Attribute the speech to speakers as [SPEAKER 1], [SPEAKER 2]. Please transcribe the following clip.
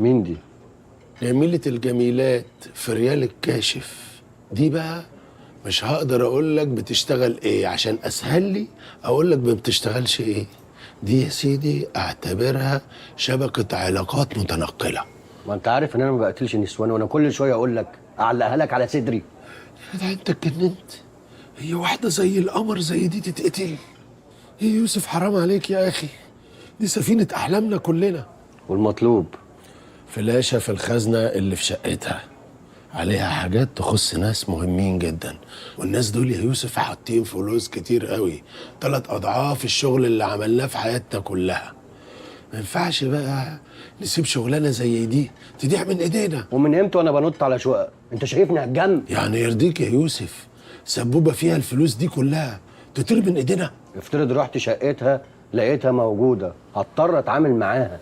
[SPEAKER 1] مين دي؟
[SPEAKER 2] جميلة الجميلات في ريال الكاشف. دي بقى مش هقدر اقول لك بتشتغل ايه عشان اسهل لي اقول لك ما بتشتغلش ايه. دي يا سيدي اعتبرها شبكة علاقات متنقلة.
[SPEAKER 1] ما انت عارف ان انا ما بقتلش نسوان، وانا كل شويه اقول لك اعلقها لك على صدري.
[SPEAKER 2] يا جدع انت اتجننت؟ هي واحدة زي القمر زي دي تتقتل؟ ايه يوسف حرام عليك يا اخي، دي سفينة احلامنا كلنا.
[SPEAKER 1] والمطلوب؟
[SPEAKER 2] فلاشة في الخزنة اللي في شقتها عليها حاجات تخص ناس مهمين جدا، والناس دول يا يوسف حاطين فلوس كتير قوي، 3 أضعاف الشغل اللي عملناه في حياتنا كلها. ما ينفعش بقى نسيب شغلانة زي دي تضيع من ايدينا.
[SPEAKER 1] ومن امتى وانا بنط على شقق؟ انت شايفني هتجن؟
[SPEAKER 2] يعني يرضيك يا يوسف سبوبة فيها الفلوس دي كلها تطير من ايدينا؟
[SPEAKER 1] افترض رحت شقتها لقيتها موجوده، هضطر اتعامل معاها.